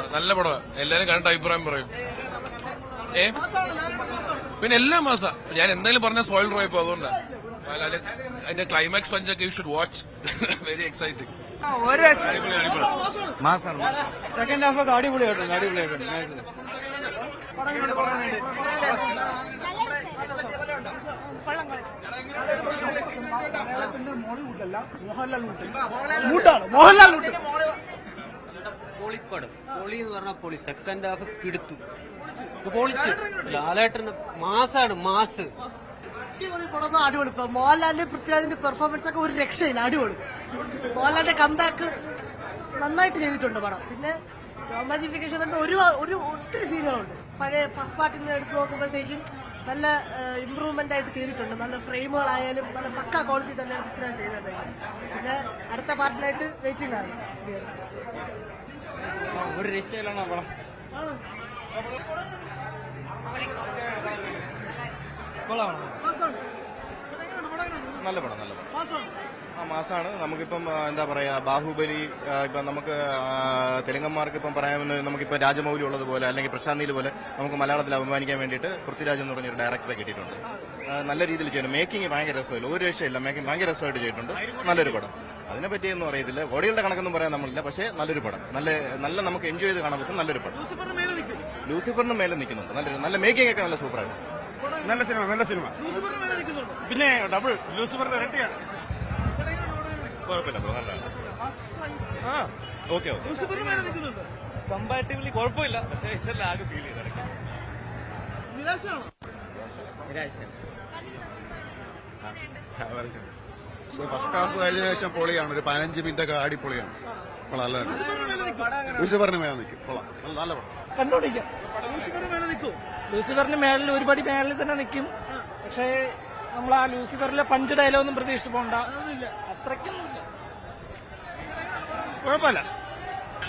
നല്ല പടം എല്ലാരും കണ്ടിട്ട് അഭിപ്രായം പറയും. പിന്നെ എല്ലാ മാസം ഞാൻ എന്തായാലും പറഞ്ഞ സ്പോയിലർ ആയിപ്പോ അതുകൊണ്ടാണ്. അതിന്റെ ക്ലൈമാക്സ് പഞ്ചൊക്കെ you should watch. Very exciting. Second half ഒക്കെ അടിപൊളിയായിട്ടുണ്ട്. പൊളിപ്പടം പൊളി എന്ന് പറഞ്ഞാൽ പൊളി. സെക്കൻഡ് ഹാഫ് കിടുത്തു പൊളിച്ചു. ലാലേട്ടന് മാസാണ് മാസ്. അടിപൊളി. മോഹൻലാലിന്റെ പൃഥ്വിരാജിന്റെ പെർഫോമൻസ് ഒക്കെ ഒരു രക്ഷയില്ല. അടിപൊളി. മോഹൻലാലിന്റെ കംബാക്ക് നന്നായിട്ട് ചെയ്തിട്ടുണ്ട് പടം. പിന്നെ റൊമാൻറ്റിഫിക്കേഷൻ ഒരു ഒത്തിരി സീനുകളുണ്ട്. പഴയ ഫസ്റ്റ് പാർട്ടിൽ നിന്ന് എടുത്ത് നോക്കുമ്പോഴത്തേക്കും നല്ല ഇമ്പ്രൂവ്മെന്റ് ആയിട്ട് ചെയ്തിട്ടുണ്ട്. നല്ല ഫ്രെയിമുകളായാലും നല്ല പക്ക ക്വാളിറ്റി തന്നെയാണ് പൃഥ്വിരാജ് ചെയ്തിട്ടുണ്ടെങ്കിൽ. പിന്നെ അടുത്ത പാർട്ടിനായിട്ട് വെയിറ്റിംഗ് ആണ്. ഒരു രക്ഷയിലാണ് പടം. നല്ല പടം മാസാണ്. നമുക്കിപ്പം എന്താ പറയാ, ബാഹുബലി ഇപ്പം നമുക്ക് തെലുങ്കന്മാർക്ക് ഇപ്പം പറയാമെന്ന് നമുക്കിപ്പം രാജമൗലി ഉള്ളതുപോലെ അല്ലെങ്കിൽ പ്രശാന്ത് നീൽ പോലെ നമുക്ക് മലയാളത്തിൽ അഭിമാനിക്കാൻ വേണ്ടിയിട്ട് പൃഥ്വിരാജ് എന്ന് പറഞ്ഞൊരു ഡയറക്ടറെ കിട്ടിയിട്ടുണ്ട്. നല്ല രീതിയിൽ ചെയ്യുന്നു. മേക്കിംഗ് ഭയങ്കര രസമില്ല, ഒരു രക്ഷയില്ല. മേക്കിംഗ് ഭയങ്കര രസമായിട്ട് ചെയ്തിട്ടുണ്ട്. നല്ലൊരു പടം. അതിനെ പറ്റിയൊന്നും അറിയത്തില്ല, കോടികളുടെ കണക്കൊന്നും പറയാൻ നമ്മളില്ല. പക്ഷേ നല്ലൊരു പടം, നല്ല നമുക്ക് എൻജോയ് ചെയ്ത് കാണാൻ പറ്റും. നല്ലൊരു പടം. ലൂസിഫറിന് മേലെ നിൽക്കുന്നുണ്ട്. നല്ല മേക്കിംഗ് ഒക്കെ നല്ല സൂപ്പറാണ്. നല്ല സിനിമ. പിന്നെ ഡബിൾ ലൂസിഫറിന്റെ ഇരട്ടിയാണ്. കമ്പാരിറ്റീവ്ലി കുഴപ്പമില്ല. പക്ഷേ ആകെ ഫീൽ ചെയ്ത് ഫസ്റ്റ് ഹാഫ് കഴിഞ്ഞ ശേഷം പൊളിയാണ്. ഒരു 15 മിനിറ്റ് ഒക്കെ അടിപൊളിയാണ്. നല്ല ലൂസിഫറിന് മേലെ നിൽക്കും. നല്ല പടം കണ്ടുപിടിക്കാം. ലൂസിഫറിന് മേളിൽ ഒരുപടി മേളിൽ തന്നെ നിൽക്കും. പക്ഷേ നമ്മൾ ആ ലൂസിഫറിലെ പഞ്ച് ഡയലോഗൊന്നും പ്രതീക്ഷിച്ച് പോണ്ട. അത്രയ്ക്കൊന്നുമില്ല, കുഴപ്പമില്ല.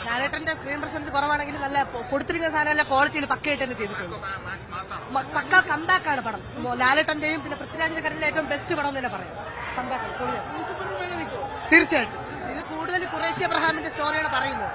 ലാലേട്ടന്റെ സ്ക്രീൻ പ്രസൻസ് കുറവാണെങ്കിൽ നല്ല കൊടുത്തിരിക്കുന്ന സാധനം നല്ല ക്വാളിറ്റിയിൽ പക്കയായിട്ട് തന്നെ ചെയ്തിട്ടുണ്ട്. പക്ക കംബാക്കാണ് പടം. ലാലേട്ടന്റെയും പിന്നെ പൃഥ്വിരാജിന്റെ കരിയറിലെ ഏറ്റവും ബെസ്റ്റ് പടം എന്ന് തന്നെ പറയാം. കംബാക്ക് തീർച്ചയായിട്ടും. ഇത് കൂടുതൽ ഖുറേഷി അബ്രഹാമിന്റെ സ്റ്റോറിയാണ് പറയുന്നത്.